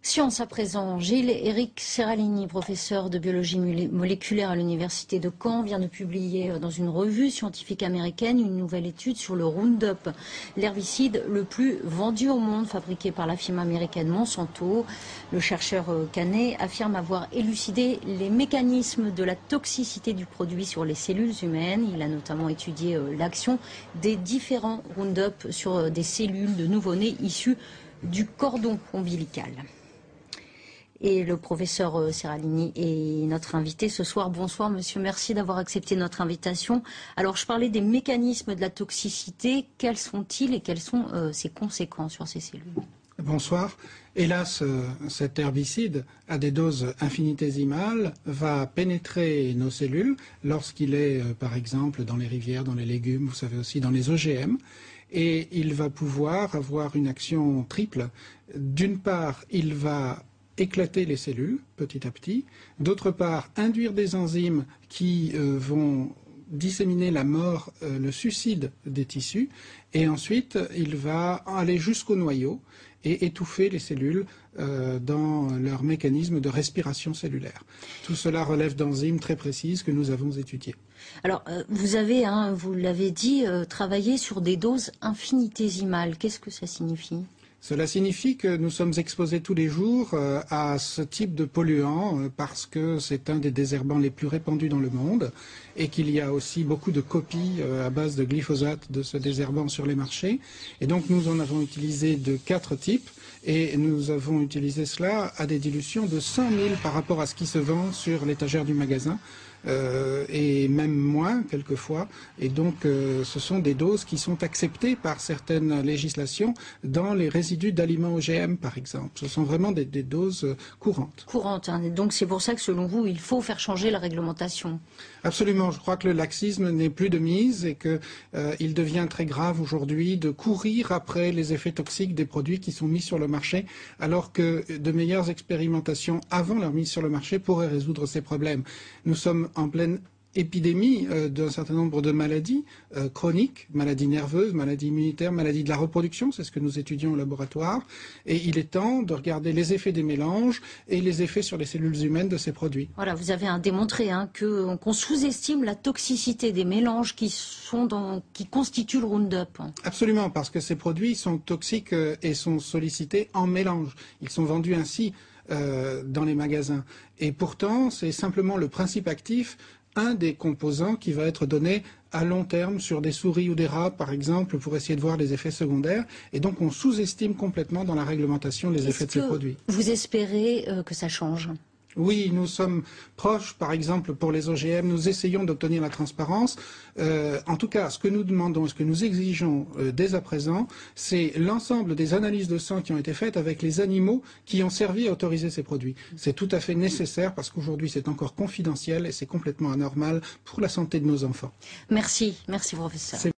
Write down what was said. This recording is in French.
Science à présent. Gilles-Éric Seralini, professeur de biologie moléculaire à l'université de Caen, vient de publier dans une revue scientifique américaine une nouvelle étude sur le Roundup, l'herbicide le plus vendu au monde, fabriqué par la firme américaine Monsanto. Le chercheur canet affirme avoir élucidé les mécanismes de la toxicité du produit sur les cellules humaines. Il a notamment étudié l'action des différents Roundup sur des cellules de nouveau-nés issus du cordon ombilical. Et le professeur Seralini est notre invité ce soir. Bonsoir monsieur, merci d'avoir accepté notre invitation. Alors je parlais des mécanismes de la toxicité. Quels sont-ils et quelles sont ses conséquences sur ces cellules? Bonsoir. Hélas, cet herbicide, à des doses infinitésimales, va pénétrer nos cellules lorsqu'il est, par exemple, dans les rivières, dans les légumes, vous savez aussi dans les OGM. Et il va pouvoir avoir une action triple. D'une part, il va éclater les cellules petit à petit. D'autre part, induire des enzymes qui vont disséminer la mort, le suicide des tissus. Et ensuite, il va aller jusqu'au noyau et étouffer les cellules dans leur mécanisme de respiration cellulaire. Tout cela relève d'enzymes très précises que nous avons étudiées. Alors, vous avez, vous l'avez dit, travaillé sur des doses infinitésimales. Qu'est-ce que ça signifie ? Cela signifie que nous sommes exposés tous les jours à ce type de polluants parce que c'est un des désherbants les plus répandus dans le monde et qu'il y a aussi beaucoup de copies à base de glyphosate de ce désherbant sur les marchés. Et donc nous en avons utilisé de 4 types et nous avons utilisé cela à des dilutions de 100 000 par rapport à ce qui se vend sur l'étagère du magasin. Et même moins quelquefois. Et donc ce sont des doses qui sont acceptées par certaines législations dans les résidus d'aliments OGM par exemple. Ce sont vraiment des doses courantes. Courantes, hein. Donc c'est pour ça que selon vous, il faut faire changer la réglementation. Absolument. Je crois que le laxisme n'est plus de mise et qu'il devient très grave aujourd'hui de courir après les effets toxiques des produits qui sont mis sur le marché alors que de meilleures expérimentations avant leur mise sur le marché pourraient résoudre ces problèmes. Nous sommes en pleine épidémie d'un certain nombre de maladies chroniques, maladies nerveuses, maladies immunitaires, maladies de la reproduction, c'est ce que nous étudions au laboratoire. Et il est temps de regarder les effets des mélanges et les effets sur les cellules humaines de ces produits. Voilà, vous avez démontré qu'on sous-estime la toxicité des mélanges qui constituent le Roundup. Absolument, parce que ces produits sont toxiques et sont sollicités en mélange. Ils sont vendus ainsi dans les magasins. Et pourtant, c'est simplement le principe actif, un des composants qui va être donné à long terme sur des souris ou des rats, par exemple, pour essayer de voir les effets secondaires. Et donc, on sous-estime complètement dans la réglementation les effets de ces produits. Vous espérez que ça change ? Oui, nous sommes proches, par exemple, pour les OGM, nous essayons d'obtenir la transparence. En tout cas, ce que nous demandons, ce que nous exigeons dès à présent, c'est l'ensemble des analyses de sang qui ont été faites avec les animaux qui ont servi à autoriser ces produits. C'est tout à fait nécessaire parce qu'aujourd'hui, c'est encore confidentiel et c'est complètement anormal pour la santé de nos enfants. Merci, merci professeur.